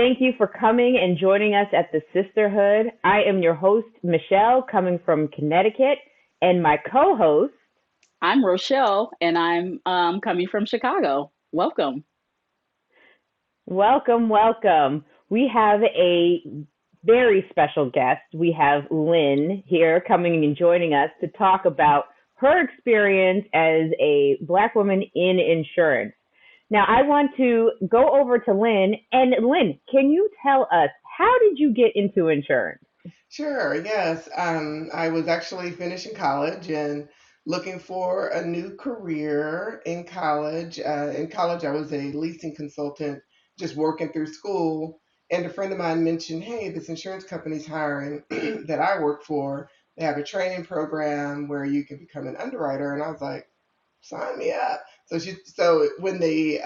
Thank you for coming and joining us at the Sisterhood. I am your host, Michelle, coming from Connecticut, and my co host. I'm Rochelle, and I'm coming from Chicago. Welcome. Welcome, welcome. We have a very special guest. We have Lynn here coming and joining us to talk about her experience as a Black woman in insurance. Now, I want to go over to Lynn. And Lynn, can you tell us how did you get into insurance? Sure, yes. I was actually finishing college and looking for a new career in college. In college, I was a leasing consultant, just working through school. And a friend of mine mentioned, hey, this insurance company's hiring that I work for. They have a training program where you can become an underwriter. And I was like, sign me up. So when the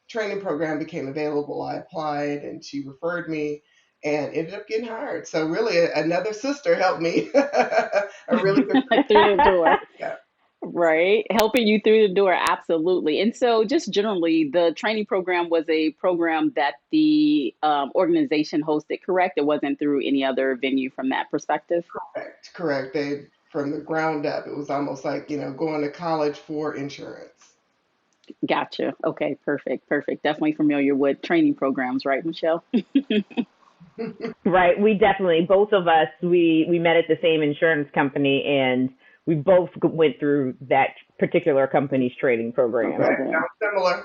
training program became available, I applied and she referred me and ended up getting hired. So really, another sister helped me. A really good friend. Through the door, Yeah. right? Helping you through the door, absolutely. And so, just generally, the training program was a program that the organization hosted, correct? It wasn't through any other venue from that perspective. Correct. Correct. They from the ground up, it was almost like going to college for insurance. Gotcha. Okay, perfect, perfect. Definitely familiar with training programs, right, Michelle? Right. We definitely, both of us, we met at the same insurance company and we both went through that particular company's training program. Okay, Program.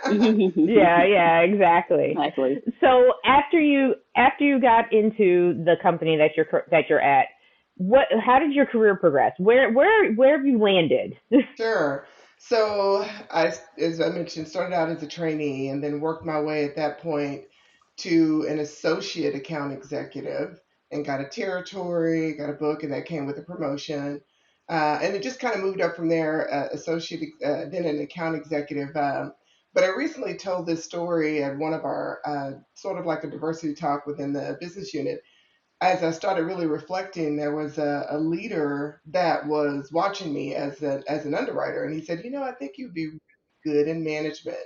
sounds Yeah, yeah, exactly. Exactly. So after you got into the company that you're at, what how did your career progress? Where have you landed? Sure. So as I mentioned, started out as a trainee and then worked my way at that point to an associate account executive and got a territory, got a book, and that came with a promotion. And it just kind of moved up from there, then an account executive. But I recently told this story at one of our sort of like a diversity talk within the business unit. As I started really reflecting, there was a leader that was watching me as an underwriter, and he said, I think you'd be good in management.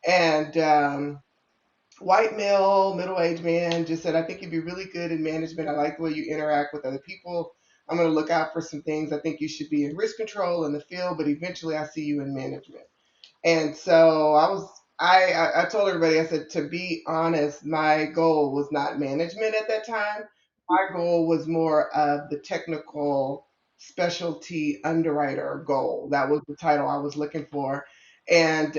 And white male, middle aged man, just said, I think you'd be really good in management. I like the way you interact with other people. I'm going to look out for some things. I think you should be in risk control in the field, but eventually I see you in management. And so I told everybody, I said, to be honest, my goal was not management at that time. My goal was more of the technical specialty underwriter goal. That was the title I was looking for. And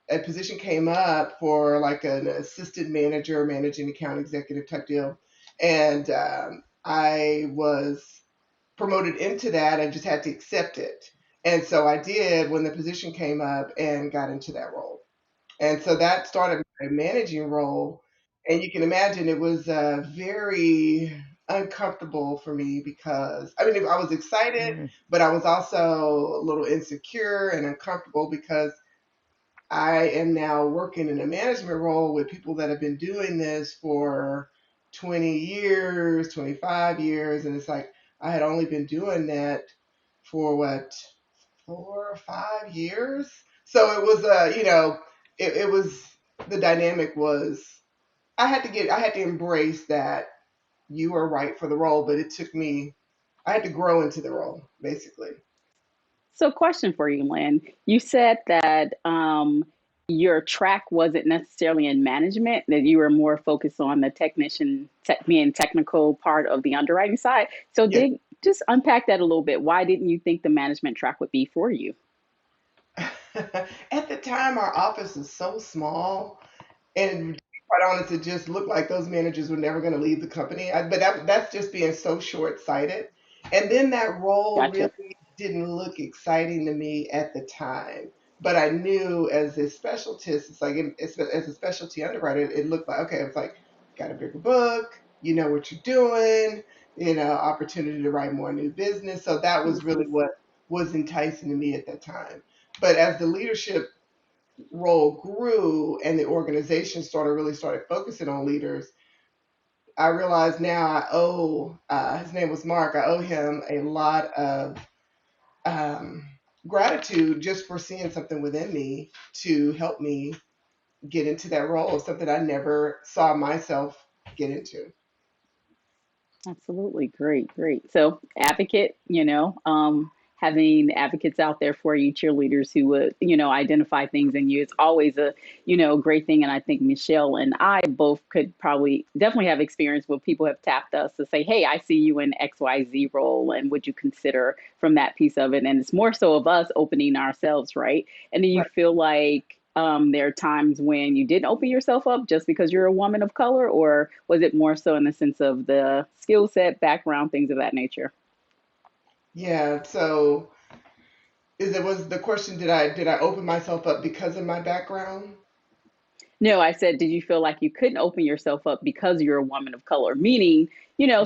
a position came up for like an assistant manager, managing account executive type deal. And I was promoted into that. I just had to accept it. And so I did when the position came up and got into that role. And so that started my managing role. And you can imagine it was very uncomfortable for me because I mean, I was excited, Mm. but I was also a little insecure and uncomfortable because I am now working in a management role with people that have been doing this for 20 years, 25 years. And it's like I had only been doing that for what, 4 or 5 years? So it was, it was, the dynamic was, I had to embrace that you are right for the role, but it took me, I had to grow into the role, basically. So, question for you, Lynn. You said that your track wasn't necessarily in management; that you were more focused on the being technical part of the underwriting side. So, Yes. did just unpack that a little bit. Why didn't you think the management track would be for you? At the time, our office was so small, and to be quite honest, it just looked like those managers were never going to leave the company. That's just being so short sighted. And then that role Gotcha. really didn't look exciting to me at the time. But I knew as a specialist, it's like as a specialty underwriter, it looked like okay, it's like got a bigger book, you know what you're doing, opportunity to write more new business. So that was really what was enticing to me at that time. But as the leadership role grew and the organization started focusing on leaders, I realized now I owe his name was Mark. I owe him a lot of um, gratitude just for seeing something within me to help me get into that role, something I never saw myself get into. Absolutely. Great, great. So, advocate, having advocates out there for you, cheerleaders who would, identify things in you. It's always a, great thing. And I think Michelle and I both could probably definitely have experience where people have tapped us to say, hey, I see you in XYZ role. And would you consider from that piece of it? And it's more so of us opening ourselves, right? And do you Right. feel like there are times when you didn't open yourself up just because you're a woman of color, or was it more so in the sense of the skill set, background, things of that nature? Yeah. So is it was the question, did I open myself up because of my background? No, I said, did you feel like you couldn't open yourself up because you're a woman of color? Meaning,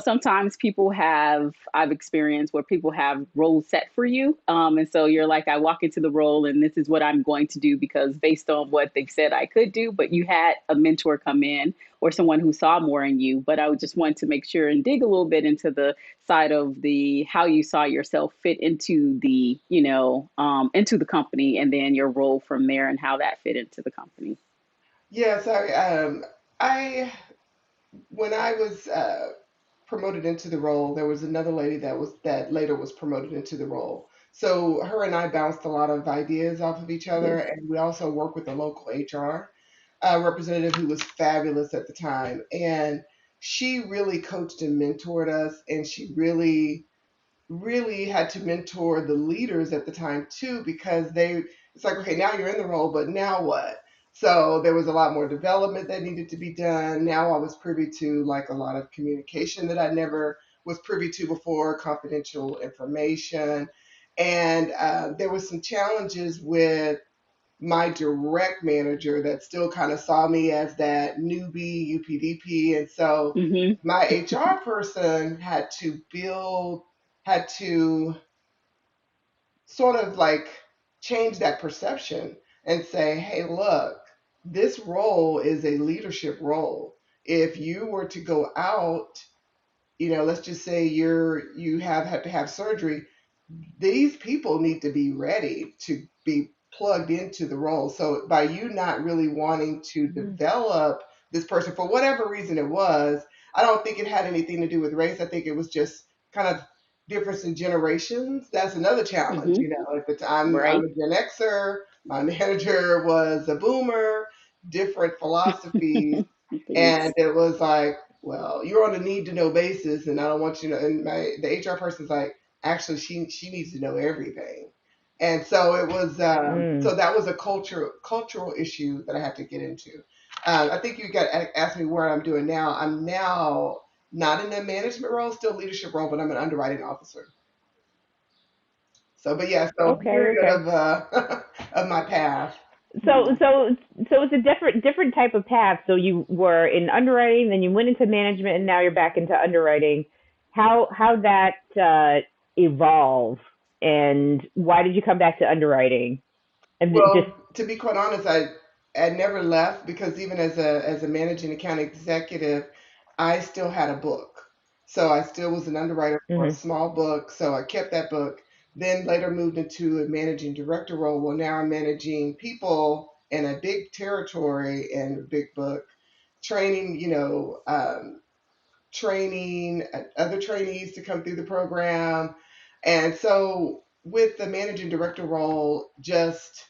sometimes people have, I've experienced where people have roles set for you. And so you're like, I walk into the role and this is what I'm going to do because based on what they said I could do, but you had a mentor come in or someone who saw more in you. But I would just want to make sure and dig a little bit into the side of the how you saw yourself fit into the, into the company and then your role from there and how that fit into the company. Yeah, sorry. I when I was promoted into the role, there was another lady that later was promoted into the role. So her and I bounced a lot of ideas off of each other, Yes. and we also worked with a local HR representative who was fabulous at the time, and she really coached and mentored us, and she really had to mentor the leaders at the time too, because it's like, okay, now you're in the role, but now what? So there was a lot more development that needed to be done. Now I was privy to like a lot of communication that I never was privy to before, confidential information. And there was some challenges with my direct manager that still kind of saw me as that newbie UPDP. And so Hmm. my HR person had to sort of like change that perception and say, hey, look, this role is a leadership role. If you were to go out, let's just say you have had to have surgery, these people need to be ready to be plugged into the role. So by you not really wanting to develop this person for whatever reason it was, I don't think it had anything to do with race. I think it was just kind of difference in generations. That's another challenge. Hmm. At the time I'm Right. a Gen Xer, my manager was a boomer, different philosophies, and Yes. it was like, well, you're on a need to know basis, and I don't want you to. And the HR person's like, actually she needs to know everything. And so it was Mm. so that was a cultural issue that I had to get into. I think you got asked me where I'm doing now. I'm now not in a management role, still leadership role, but I'm an underwriting officer. So, but yeah, so Okay, period okay. of of my path. So Yeah. so so it's a different type of path. So you were in underwriting, then you went into management, and now you're back into underwriting. How that evolve, and why did you come back to underwriting? And just Well, to be quite honest, I never left because even as a managing account executive, I still had a book. So I still was an underwriter for a mhm. small book. So I kept that book. Then later moved into a managing director role. Well, now I'm managing people in a big territory and a big book, training, training other trainees to come through the program. And so with the managing director role, just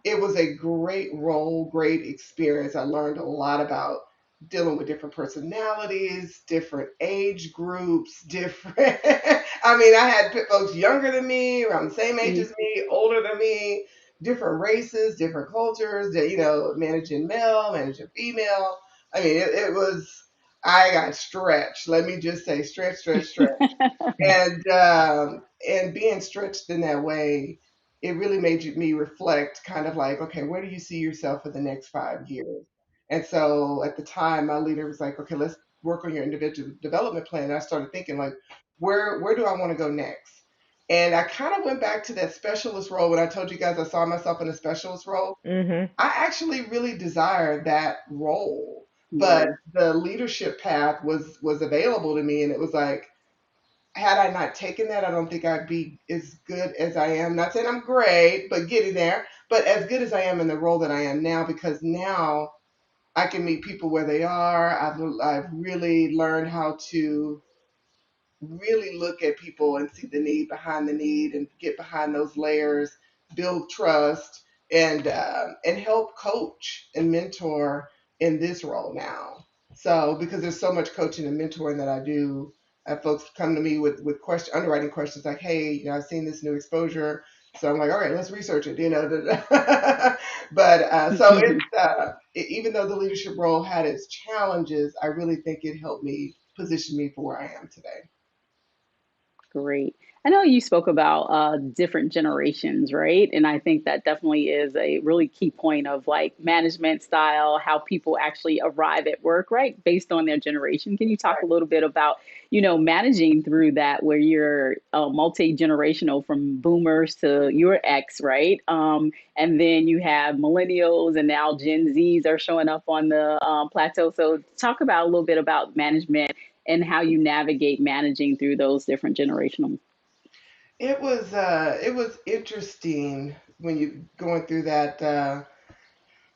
it was a great role, great experience. I learned a lot about dealing with different personalities, different age groups, different. I mean, I had folks younger than me, around the same age Mm. as me, older than me, different races, different cultures, managing male, managing female. I mean, it was, I got stretched. Let me just say, stretch, stretch, stretch. And being stretched in that way, it really made me reflect, kind of like, okay, where do you see yourself for the next 5 years? And so at the time, my leader was like, okay, let's work on your individual development plan. And I started thinking like, where do I want to go next? And I kind of went back to that specialist role when I told you guys I saw myself in a specialist role. Mhm. I actually really desired that role, but Yeah. the leadership path was available to me, and it was like, had I not taken that, I don't think I'd be as good as I am. Not saying I'm great, but getting there. But as good as I am in the role that I am now, because now I can meet people where they are, I've really learned how to really look at people and see the need behind the need and get behind those layers, build trust, and help coach and mentor in this role now. So because there's so much coaching and mentoring that I do, I have folks come to me with underwriting questions like, hey, I've seen this new exposure. So I'm like, all right, let's research it, but so even though the leadership role had its challenges, I really think it helped me position me for where I am today. Great. I know you spoke about different generations, right? And I think that definitely is a really key point of like management style, how people actually arrive at work, right? Based on their generation. Can you talk a little bit about, managing through that where you're multi-generational from boomers to your ex, right? And then you have millennials and now Gen Zs are showing up on the plateau. So talk about a little bit about management and how you navigate managing through those different generational. It was interesting when you going through that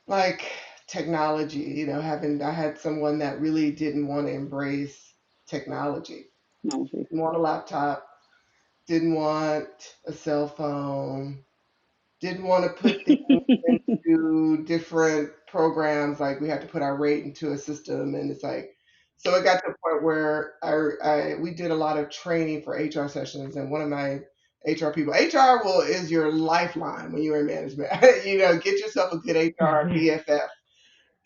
like technology, having I had someone that really didn't want to embrace technology. Technology. Didn't want a laptop, didn't want a cell phone, didn't want to put things into different programs. Like we had to put our rate into a system, and it's like, so it got to a point where we did a lot of training for HR sessions, and one of my HR people, HR will is your lifeline when you're in management. Get yourself a good HR BFF.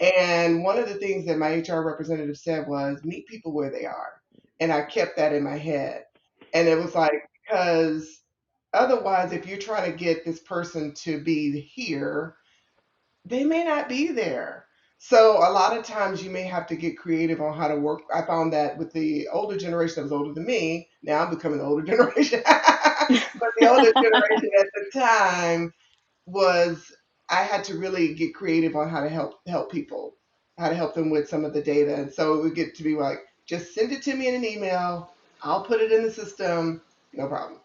And one of the things that my HR representative said was meet people where they are. And I kept that in my head. And it was like, because otherwise, if you're trying to get this person to be here, they may not be there. So a lot of times you may have to get creative on how to work. I found that with the older generation that was older than me, now I'm becoming the older generation. But the older generation at the time, was I had to really get creative on how to help people, how to help them with some of the data. And so it would get to be like, just send it to me in an email. I'll put it in the system, no problem.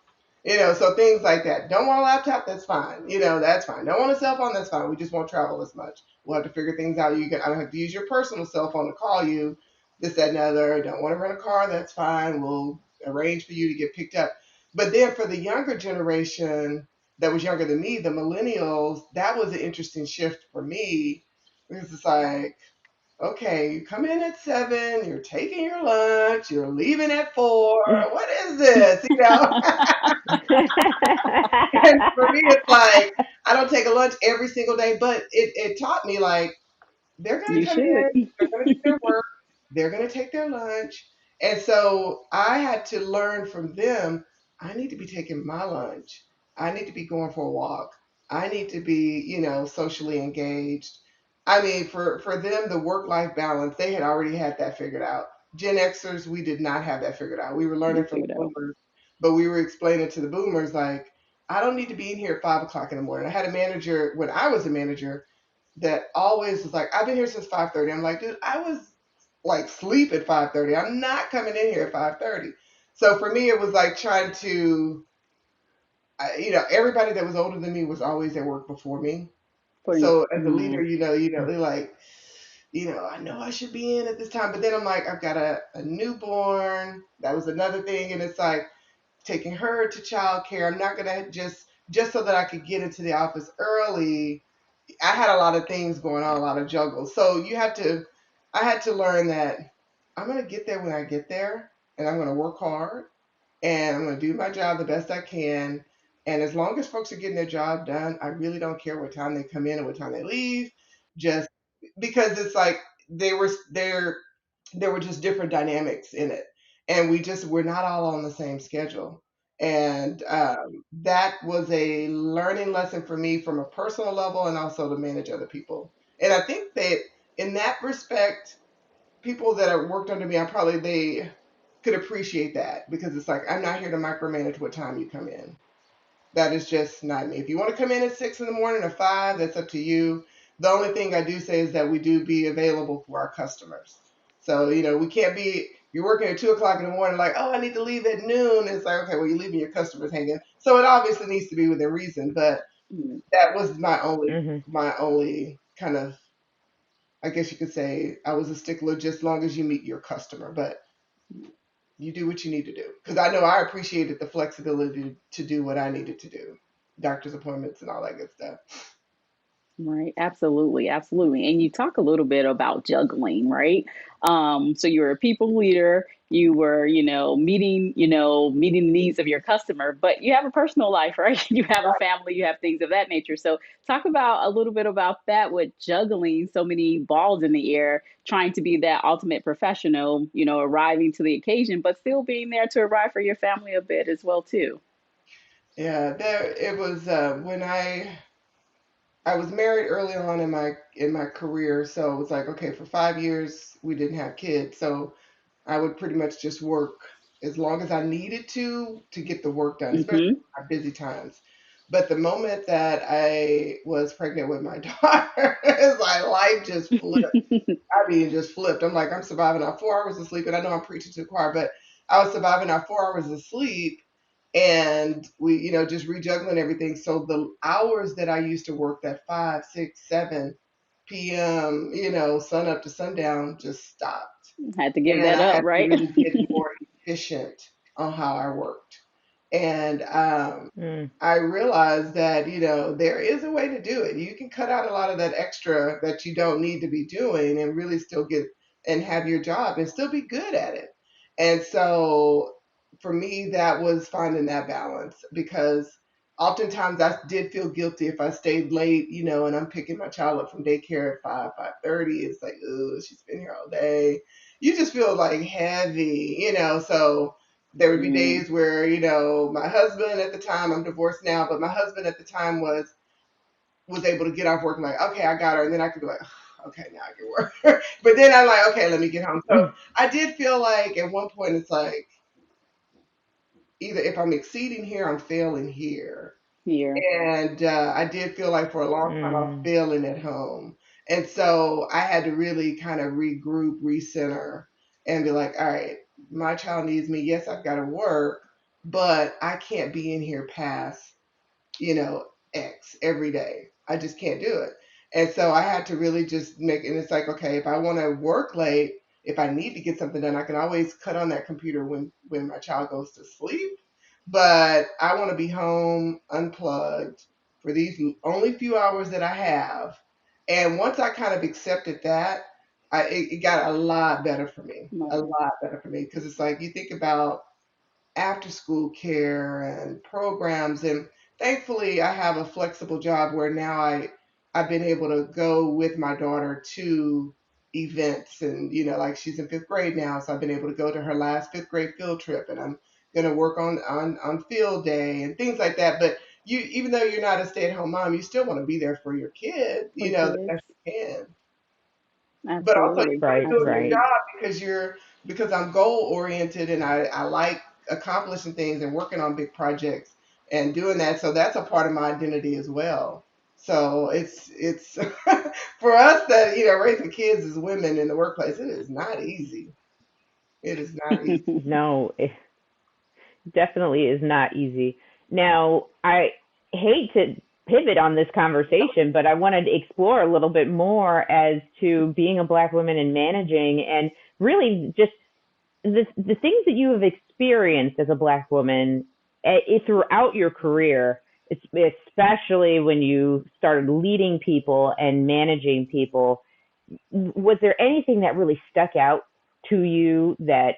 So things like that. Don't want a laptop? That's fine. That's fine. Don't want a cell phone? That's fine. We just won't travel as much. We'll have to figure things out. I don't have to use your personal cell phone to call you. This, that, and the other. Don't want to rent a car? That's fine. We'll arrange for you to get picked up. But then for the younger generation, that was younger than me, the millennials, that was an interesting shift for me because it's like, okay, you come in at 7, you're taking your lunch, you're leaving at 4. What is this? And for me, it's like, I don't take a lunch every single day, but it taught me like, they're going to You come in, should. they're going to do their work, they're going to take their lunch. And so I had to learn from them, I need to be taking my lunch. I need to be going for a walk. I need to be, socially engaged. I mean, for them, the work life balance, they had already had that figured out. Gen Xers, we did not have that figured out. We were learning You from the figured out. boomers, but we were explaining to the boomers, like, I don't need to be in here at 5 o'clock in the morning. I had a manager when I was a manager that always was like, I've been here since 5:30. I'm like, dude, I was like sleep at 5:30. I'm not coming in here at 5:30. So for me, it was like trying to, everybody that was older than me was always at work before me. For you. So as a leader, Mm, they're like, I know I should be in at this time, but then I'm like, I've got a newborn. That was another thing, and it's like taking her to childcare. I'm not gonna just so that I could get into the office early. I had a lot of things going on, a lot of juggles. So I had to learn that I'm going to get there when I get there, and I'm going to work hard, and I'm going to do my job the best I can. And as long as folks are getting their job done, I really don't care what time they come in and what time they leave, just because it's like they were there were just different dynamics in it, and we're not all on the same schedule. And that was a learning lesson for me from a personal level and also to manage other people. And I think that in that respect, people that have worked under me, I probably they could appreciate that because it's like I'm not here to micromanage what time you come in. That is just not me. If you want to come in at 6 in the morning or 5, that's up to you. The only thing I do say is that we do be available for our customers. So, we can't be, you're working at 2 o'clock in the morning, like, oh, I need to leave at noon. It's like, okay, well, you're leaving your customers hanging. So it obviously needs to be within reason. But Mm. That was my Mhm. only kind of, I guess you could say, I was a stickler just long as you meet your customer, but you do what you need to do. Because I know I appreciated the flexibility to do what I needed to do, doctor's appointments and all that good stuff. Right, absolutely, absolutely. And you talk a little bit about juggling, right? So you're a people leader, you were, meeting the needs of your customer, but you have a personal life, right? You have a family, you have things of that nature. So talk about a little bit about that with juggling so many balls in the air, trying to be that ultimate professional, arriving to the occasion, but still being there to arrive for your family a bit as well, too. Yeah, there it was when I was married early on in my career, so it was like, okay, for 5 years we didn't have kids, so I would pretty much just work as long as I needed to get the work done, especially Mm-hmm. in my busy times. But the moment that I was pregnant with my daughter, it's like life just flipped. I mean, just flipped. I'm like, I'm surviving on 4 hours of sleep, and I know I'm preaching to the choir, but I was surviving on 4 hours of sleep, and we, just rejuggling everything. So the hours that I used to work, that 5, 6, 7 p.m., sun up to sundown, just stopped, Had to give and that I up, had to right? really get more efficient on how I worked. And Mm. I realized that, there is a way to do it. You can cut out a lot of that extra that you don't need to be doing and really still get and have your job and still be good at it. And so for me, that was finding that balance because oftentimes I did feel guilty if I stayed late, and I'm picking my child up from daycare at 5:30. It's like, oh, she's been here all day. You just feel like heavy, so there would be Mm, days where, my husband at the time, I'm divorced now, but my husband at the time was able to get off work and like, okay, I got her, and then I could be like, okay, now I can work. But then I'm like, okay, let me get home. So I did feel like at one point it's like either if I'm exceeding here, I'm failing here. here. And I did feel like for a long time I was Mm. failing at home. And so I had to really kind of regroup, recenter, and be like, all right, my child needs me. Yes, I've got to work, but I can't be in here past, you know, X every day. I just can't do it. And so I had to really just make, and it's like, okay, if I want to work late, if I need to get something done, I can always cut on that computer when my child goes to sleep. But I want to be home unplugged for these only few hours that I have. And once I kind of accepted that, it got a lot better for me, a Right. lot better for me. Because it's like you think about after school care and programs, and thankfully I have a flexible job where now I've been able to go with my daughter to events, and like she's in 5th grade now, so I've been able to go to her last 5th grade field trip, and I'm going to work on field day and things like that. But you, even though you're not a stay-at-home mom, you still want to be there for your kid, For the kids. best you can. But also you Absolutely. want to Right, do a good right. Absolutely. job because I'm goal oriented, and I like accomplishing things and working on big projects and doing that. So that's a part of my identity as well. So it's for us that raising kids as women in the workplace, it is not easy. It is not easy. No, it definitely is not easy. Now, I hate to pivot on this conversation, but I wanted to explore a little bit more as to being a black woman and managing, and really just the things that you have experienced as a black woman throughout your career, especially when you started leading people and managing people. Was there anything that really stuck out to you, that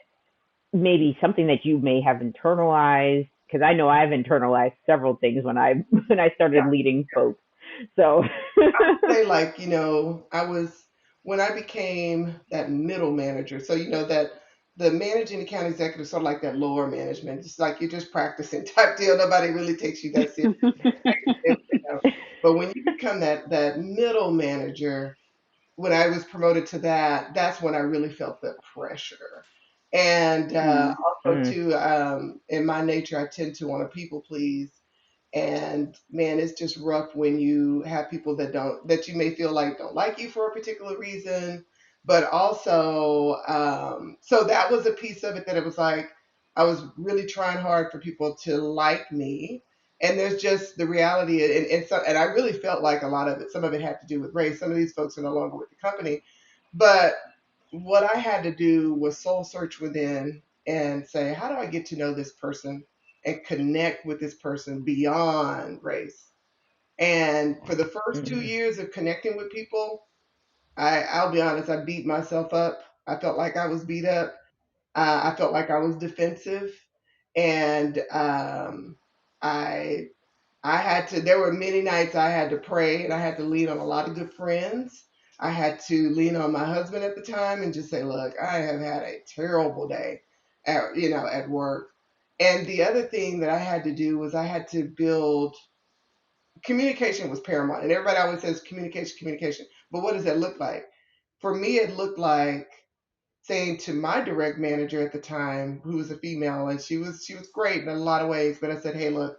maybe something that you may have internalized? Because I know I've internalized several things when I when I started leading folks. So Say like I was when I became that middle manager, so that the managing account executive is sort of like that lower management, it's like you're just practicing type deal, nobody really takes you that serious, but when you become that middle manager, when I was promoted to that, that's when I really felt the pressure. And Mm, also too, in my nature, I tend to want to people please. And man, it's just rough when you have people that you may feel like don't like you for a particular reason. But also, so that was a piece of it that it was like I was really trying hard for people to like me. And there's just the reality, and I really felt like a lot of it, some of it had to do with race. Some of these folks are no longer with the company, but what I had to do was soul search within and say, how do I get to know this person and connect with this person beyond race? And for the first two Mm. years of connecting with people, I'll be honest, I beat myself up. I felt like I was beat up. I felt like I was defensive, and I I had to, there were many nights I had to pray and I had to lean on a lot of good friends. I had to lean on my husband at the time and just say, look, I have had a terrible day at work. And the other thing that I had to do was I had to build, communication was paramount. And everybody always says communication, communication. But what does that look like? For me, it looked like saying to my direct manager at the time, who was a female, and she was great in a lot of ways, but I said, hey, look,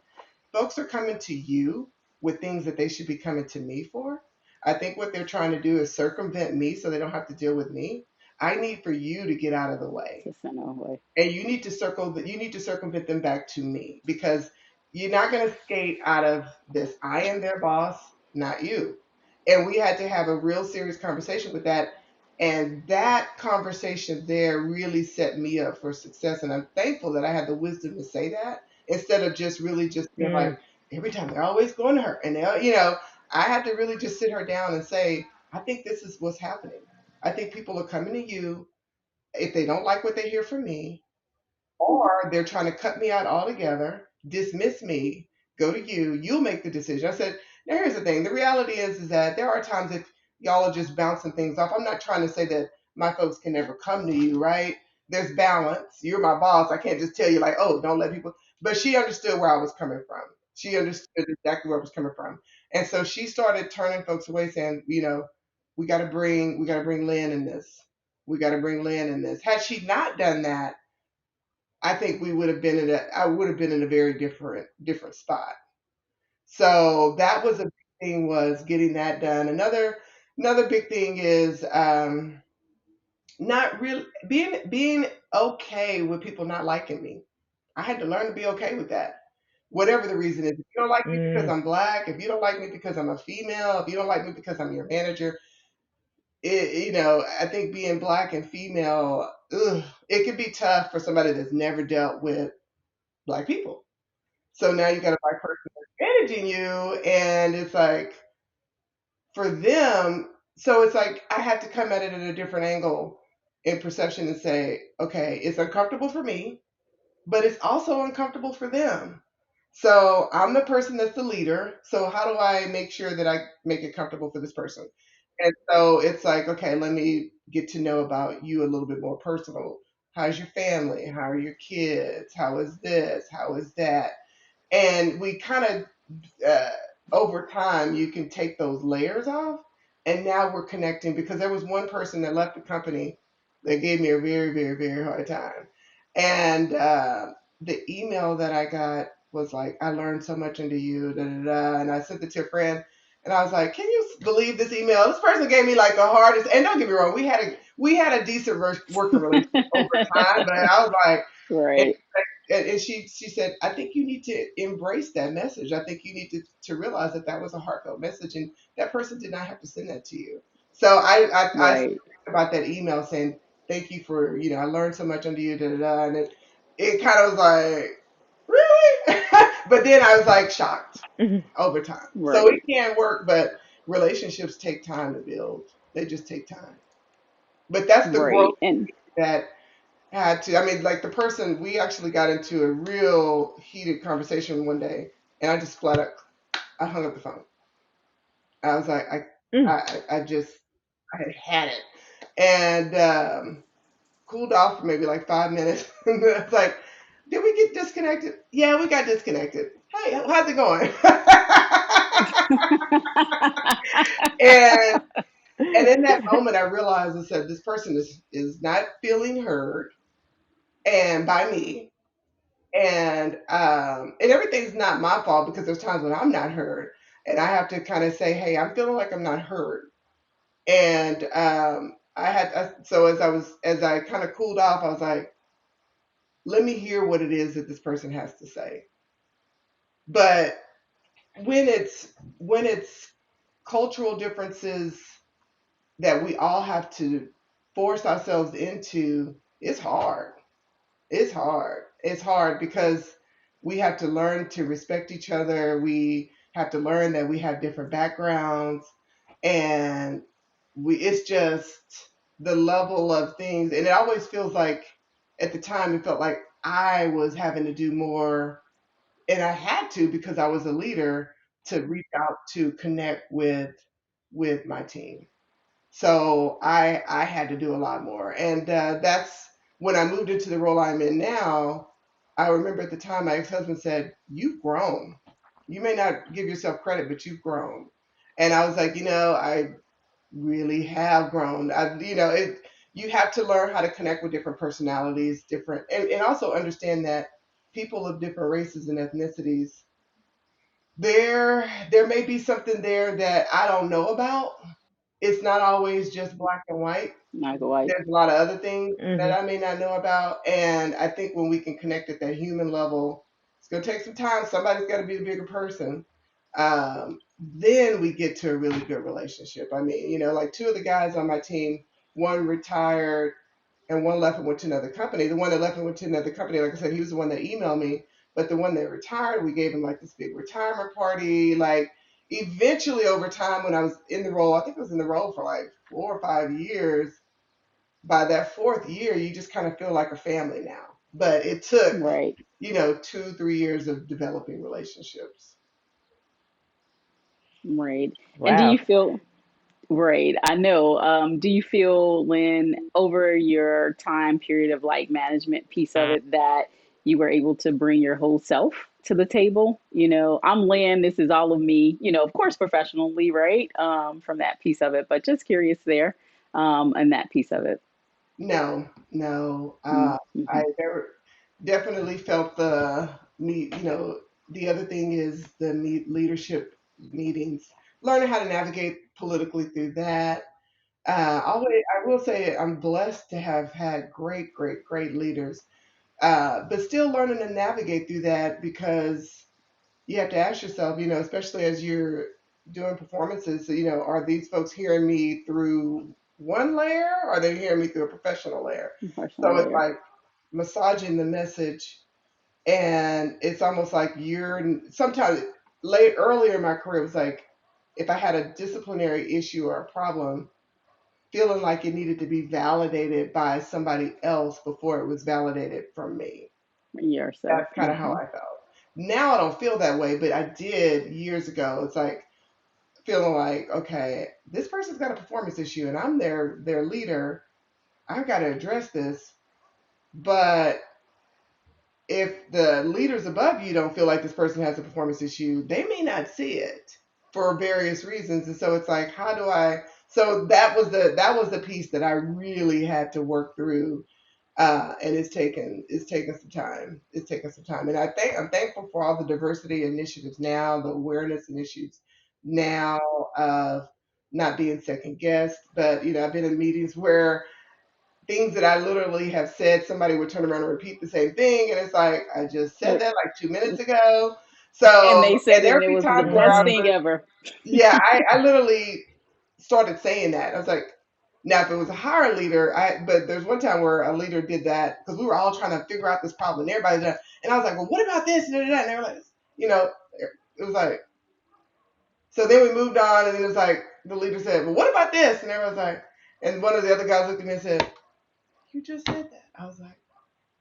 folks are coming to you with things that they should be coming to me for. I think what they're trying to do is circumvent me so they don't have to deal with me. I need for you to get out of the way, Just in a way. and you need to circumvent them back to me, because you're not going to skate out of this. I am their boss, not you. And we had to have a real serious conversation with that, and that conversation there really set me up for success, and I'm thankful that I had the wisdom to say that, instead of just really just being like, Mm. every time they're always going to her, and they, I had to really just sit her down and say, I think this is what's happening. I think people are coming to you if they don't like what they hear from me, or they're trying to cut me out altogether, dismiss me, go to you, you'll make the decision. I said, now here's the thing. The reality is that there are times that y'all are just bouncing things off. I'm not trying to say that my folks can never come to you, right? There's balance. You're my boss. I can't just tell you like, oh, don't let people. But she understood where I was coming from. She understood exactly where I was coming from. And so she started turning folks away, saying, we got to bring Lynn in this. We got to bring Lynn in this. Had she not done that, I think I would have been in a very different spot. So that was a big thing, was getting that done. Another big thing is not really being okay with people not liking me. I had to learn to be okay with that. Whatever the reason is. If you don't like me because Mm. I'm black, if you don't like me because I'm a female, if you don't like me because I'm your manager, I think being black and female, ugh, it can be tough for somebody that's never dealt with black people. So now you got a black person that's managing you, and it's like for them. So it's like I have to come at it at a different angle in perception and say, okay, it's uncomfortable for me, but it's also uncomfortable for them. So I'm the person that's the leader. So how do I make sure that I make it comfortable for this person? And so it's like, okay, let me get to know about you a little bit more personal. How's your family? How are your kids? How is this? How is that? And we kind of uh, over time you can take those layers off, and now we're connecting, because there was one person that left the company that gave me a very very very hard time, and the email that I got was like, I learned so much under you, da, da, da, and I sent it to a friend, and I was like, can you believe this email? This person gave me like the hardest, and don't get me wrong, we had a decent working relationship over time, but I was like, Right. and she said, I think you need to embrace that message. I think you need to realize that that was a heartfelt message, and that person did not have to send that to you. So I Right. think about that email saying, thank you for, I learned so much under you, da da da, and it kind of was like, really. But then I was like shocked Mhm. over time. So it Right. can work, but relationships take time to build. They just take time. But that's the growth Right. And that had to. I mean, like the person, we actually got into a real heated conversation one day, and I just flat out, I hung up the phone. I was like, Mm. I just, I had it, and cooled off for maybe like 5 minutes. And then I was like, did we get disconnected? Yeah, we got disconnected. Hey, how's it going? and and in that moment, I realized, I said, this person is not feeling heard, and by me, and everything's not my fault, because there's times when I'm not heard, and I have to kind of say, hey, I'm feeling like I'm not heard. And so as I kind of cooled off, I was like, let me hear what it is that this person has to say. But when it's cultural differences that we all have to force ourselves into, it's hard. It's hard. It's hard because we have to learn to respect each other. We have to learn that we have different backgrounds, and it's just the level of things. And it always feels like at the time it felt like I was having to do more, and I had to because I was a leader to reach out to connect with my team. So I had to do a lot more, and that's when I moved into the role I'm in now. I remember at the time my ex-husband said, "You've grown. You may not give yourself credit, but you've grown." And I was like, I really have grown. You have to learn how to connect with different personalities, different, and also understand that people of different races and ethnicities, there may be something there that I don't know about. It's not always just black and white. Not white. There's a lot of other things that Mhm. I may not know about. And I think when we can connect at that human level, it's going to take some time. Somebody's got to be the bigger person. Then we get to a really good relationship. I mean, like two of the guys on my team, one retired and one left and went to another company. The one that left and went to another company, like I said, he was the one that emailed me. But the one that retired, we gave him like this big retirement party. Like eventually, over time, when I was in the role, I think I was in the role for like 4 or 5 years. By that fourth year, you just kind of feel like a family now. But it took, Right. 2, 3 years of developing relationships. Right. And do Wow. you feel right? I know. Do you feel, Lynn, over your time period of like management piece of it, that you were able to bring your whole self to the table? I'm Lynn. This is all of me. Of course, professionally, right? From that piece of it, but just curious there, and that piece of it. No, no. I Mm-hmm. never definitely felt the need. The other thing is the leadership meetings, learning how to navigate politically through that. I will say I'm blessed to have had great, great, great leaders, but still learning to navigate through that because you have to ask yourself, especially as you're doing performances, are these folks hearing me through one layer or are they hearing me through a professional layer? Personal So it's layer. like massaging the message, and it's almost like you're sometimes late earlier in my career, it was like if I had a disciplinary issue or a problem, feeling like it needed to be validated by somebody else before it was validated from me. Yourself. That's kind of how I felt. Now I don't feel that way, but I did years ago. It's like feeling like, okay, this person's got a performance issue and I'm their leader. I've got to address this. But if the leaders above you don't feel like this person has a performance issue, they may not see it for various reasons. And so it's like, how do I? So that was the piece that I really had to work through, and it's taken some time. It's taken some time, and I'm thankful for all the diversity initiatives now, the awareness initiatives now of not being second guessed. But I've been in meetings where things that I literally have said, somebody would turn around and repeat the same thing, and it's like I just said that like 2 minutes ago. And So, they and said, there and would it be was the times where best I Mhm. thing would, ever. yeah, I literally started saying that. I was like, now if it was a higher leader, but there's one time where a leader did that because we were all trying to figure out this problem, and everybody did, and I was like, well, what about this? And they were like, you know, it was like, so then we moved on, and then it was like the leader said, well, what about this? And everyone was like, and one of the other guys looked at me and said, you just said that. I was like,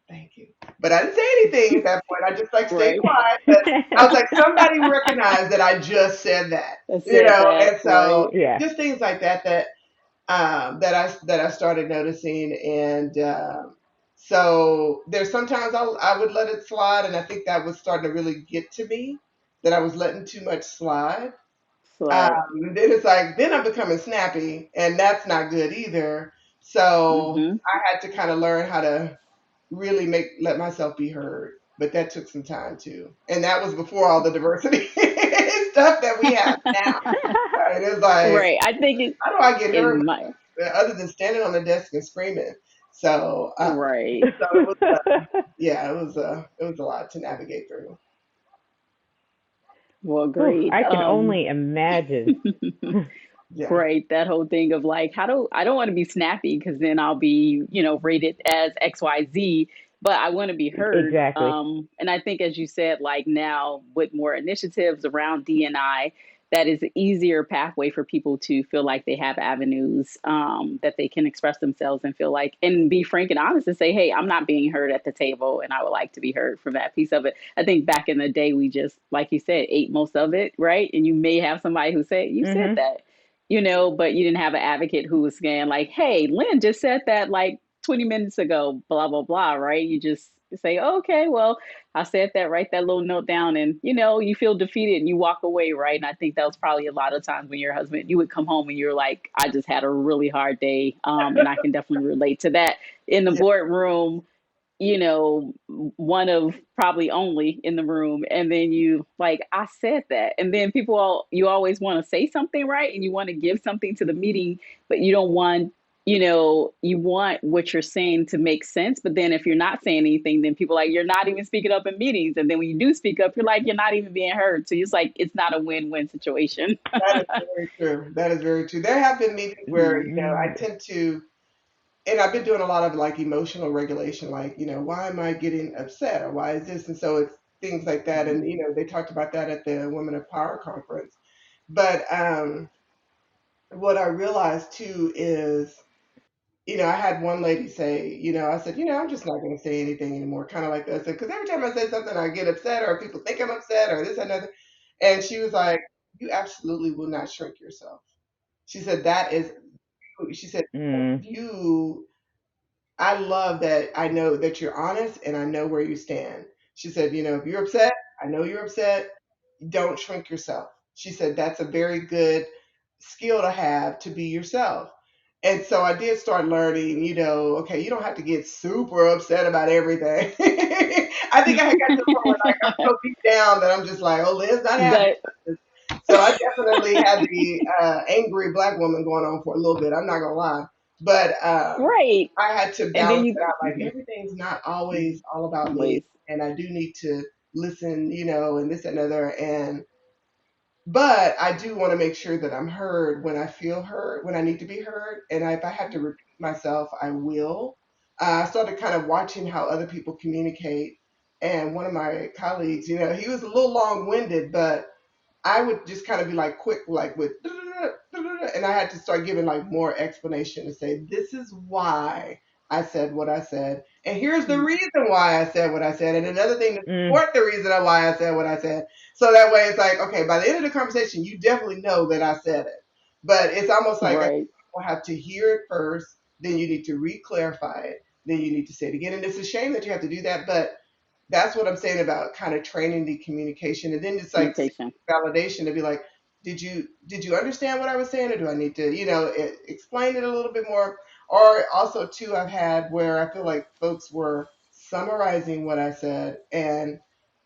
thank you. But I didn't say anything at that point. I just like stayed Right. quiet. But I was like, somebody recognized that I just said that, I said that. and so Right. Yeah. just things like that I started noticing, and so there's sometimes I would let it slide, and I think that was starting to really get to me that I was letting too much slide. Slide. Then it's like then I'm becoming snappy, and that's not good either. So Mm-hmm. I had to kind of learn how to really let myself be heard. But that took some time too, and that was before all the diversity stuff that we have now. And it's like, Right. I think how do I get it heard might. other than standing on the desk and screaming? So, Right. so it was, yeah, it was a lot to navigate through. Well, Oof, great. I can only imagine. Yeah. Right. That whole thing of like, how do I don't want to be snappy because then I'll be, rated as XYZ, but I want to be heard. Exactly. And I think, as you said, like now with more initiatives around DNI, that is an easier pathway for people to feel like they have avenues that they can express themselves and feel like, and be frank and honest and say, hey, I'm not being heard at the table and I would like to be heard from that piece of it. I think back in the day, we just, like you said, ate most of it, right? And you may have somebody who said, you said Mhm. that, but you didn't have an advocate who was saying like, hey, Lynn just said that like 20 minutes ago, blah, blah, blah, right? You just say, okay, well, I said that, write that little note down, and you feel defeated and you walk away, right? And I think that was probably a lot of times when your husband, you would come home and you're like, I just had a really hard day. And I can definitely relate to that in the Yeah. boardroom, one of probably only in the room. And then you like, I said that. And then you always want to say something, right? And you want to give something to the meeting, but you don't want, you want what you're saying to make sense. But then if you're not saying anything, then people are like, you're not even speaking up in meetings. And then when you do speak up, you're like, you're not even being heard. So it's like, it's not a win-win situation. That is very true. That is very true. There have been meetings where, I tend to, and I've been doing a lot of like emotional regulation, like, why am I getting upset or why is this? And so it's things like that. And, they talked about that at the Women of Power conference. But what I realized too is, I had one lady say, I said, I'm just not going to say anything anymore, kind of like that. I said, because every time I say something, I get upset or people think I'm upset or this and another. And she was like, you absolutely will not shrink yourself. She said, she said, Mm. you, I love that I know that you're honest and I know where you stand. She said, if you're upset, I know you're upset. Don't shrink yourself. She said, that's a very good skill to have to be yourself. And so I did start learning, okay, you don't have to get super upset about everything. I think I had got to the point where like I'm so deep down that I'm just like, oh, Lynn's not happy. That So I definitely had the angry black woman going on for a little bit. I'm not gonna lie, but right. I had to And then balance it you out. Like everything's not always all about me, always and I do need to listen, and this and other. And but I do want to make sure that I'm heard when I feel heard, when I need to be heard. And if I have to repeat myself, I will. I started kind of watching how other people communicate. And one of my colleagues, he was a little long winded, but I would just kind of be like quick, like with, and I had to start giving like more explanation to say, this is why I said what I said. And here's the reason why I said what I said. And another thing to Mm. support the reason why I said what I said. So that way it's like, okay, by the end of the conversation, you definitely know that I said it. But it's almost like I right. will have to hear it first, then you need to re-clarify it, then you need to say it again. And it's a shame that you have to do that, but that's what I'm saying about kind of training the communication, and then it's like Communication. validation to be like, did you understand what I was saying, or do I need to explain it a little bit more? Or also too, I've had where I feel like folks were summarizing what I said, and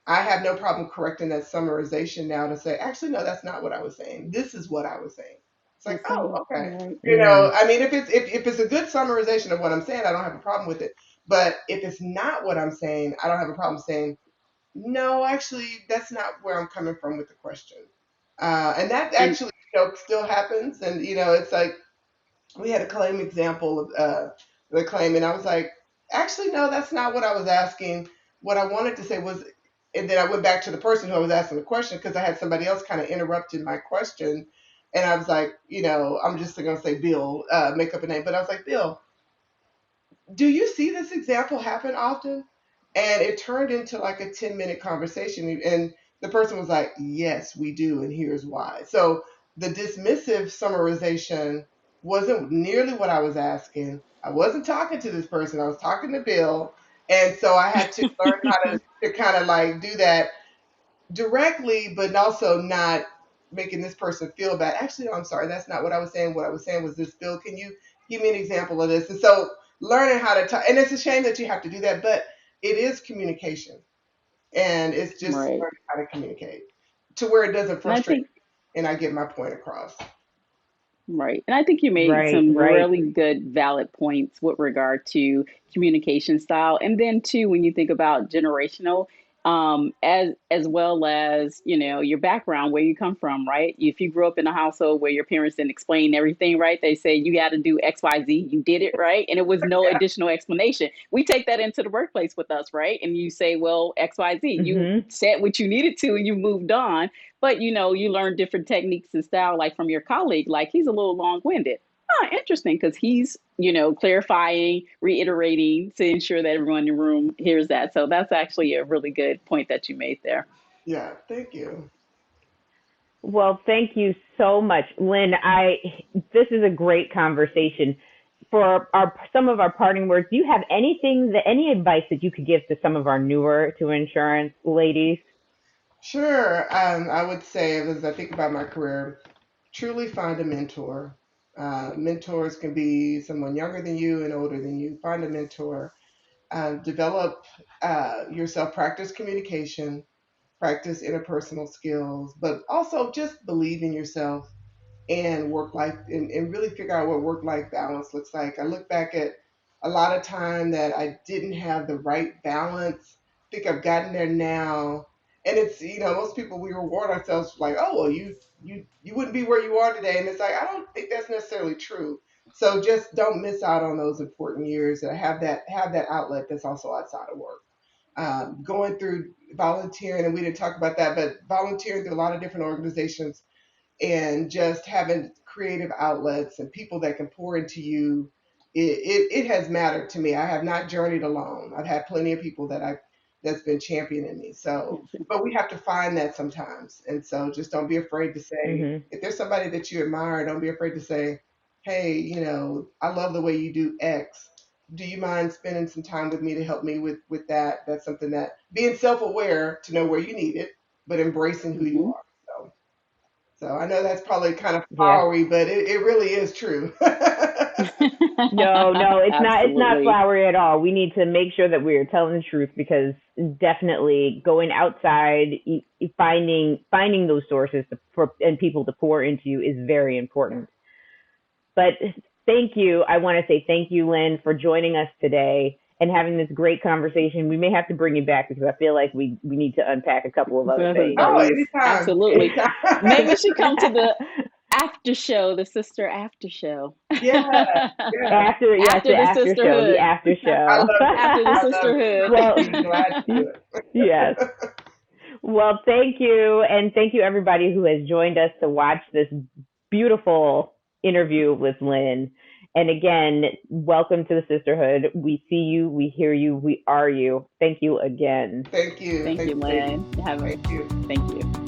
I have no problem correcting that summarization now to say, actually, no, that's not what I was saying. This is what I was saying. It's like, That's oh, it. okay. Right. Mm. I mean, if it's a good summarization of what I'm saying, I don't have a problem with it. But if it's not what I'm saying, I don't have a problem saying, no, actually, that's not where I'm coming from with the question. And that And actually, still happens. And, it's like we had a claim example of the claim, and I was like, actually, no, that's not what I was asking. What I wanted to say was, and then I went back to the person who I was asking the question because I had somebody else kind of interrupted my question. And I was like, I'm just going to say Bill, make up a name. But I was like, Bill, do you see this example happen often? And it turned into like a 10-minute conversation. And the person was like, yes, we do. And here's why. So the dismissive summarization wasn't nearly what I was asking. I wasn't talking to this person, I was talking to Bill. And so I had to learn how to kind of like do that directly, but also not making this person feel bad. Actually, no, I'm sorry, that's not what I was saying. What I was saying was this, Bill, can you give me an example of this? And so learning how to talk, and it's a shame that you have to do that, but it is communication. And it's just right. learning how to communicate to where it doesn't And I frustrate think me and I get my point across. right. And I think you made Right, some right. really good, valid points with regard to communication style. And then, too, when you think about generational, as well as, your background, where you come from, right? If you grew up in a household where your parents didn't explain everything, right? They say you got to do XYZ, you did it, right? And it was no Yeah. additional explanation. We take that into the workplace with us, right? And you say, well, XYZ, you Mhm. said what you needed to and you moved on. But, you learn different techniques and style, like from your colleague, like he's a little long-winded. Oh, interesting, because he's, clarifying, reiterating to ensure that everyone in the room hears that. So that's actually a really good point that you made there. Yeah. Thank you. Well, thank you so much, Lynn. This is a great conversation. For some of our parting words, do you have any advice that you could give to some of our newer to insurance ladies? Sure. I would say, as I think about my career, truly find a mentor. Mentors can be someone younger than you and older than you. Find a mentor. Develop yourself, practice communication, practice interpersonal skills, but also just believe in yourself and work life and really figure out what work life balance looks like. I look back at a lot of time that I didn't have the right balance. I think I've gotten there now. And it's, most people, we reward ourselves like, oh well, you wouldn't be where you are today. And it's like, I don't think that's necessarily true. So just don't miss out on those important years that have that outlet that's also outside of work. Going through volunteering, and we didn't talk about that, but volunteering through a lot of different organizations and just having creative outlets and people that can pour into you, it has mattered to me. I have not journeyed alone. I've had plenty of people that's been championing me. So, but we have to find that sometimes. And so just don't be afraid to say, Mhm. if there's somebody that you admire, don't be afraid to say, hey, I love the way you do X. Do you mind spending some time with me to help me with that? That's something that being self-aware to know where you need it, but embracing who you Mm-hmm. are. So I know that's probably kind of Yeah. flowery, but it really is true. No, no, it's not. It's not Absolutely. flowery at all. We need to make sure that we are telling the truth because definitely going outside, finding those sources and people to pour into you is very important. But thank you. I want to say thank you, Lynn, for joining us today and having this great conversation. We may have to bring you back because I feel like we need to unpack a couple of other things. Oh, Yes, anytime, absolutely. anytime. Maybe she come to the after show, the sister after show. Yeah, yeah. After, yes, After the the after show, the sisterhood. after I show. love it. After the I love it. sisterhood. Well, I'd be glad to do yes. it. Well, thank you. And thank you, everybody who has joined us to watch this beautiful interview with Lynn. And again, welcome to the Sisterhood. We see you, we hear you, we are you. Thank you again. Thank you. Thank Thank you, you, ladies. Lynn. Thank you. Thank you.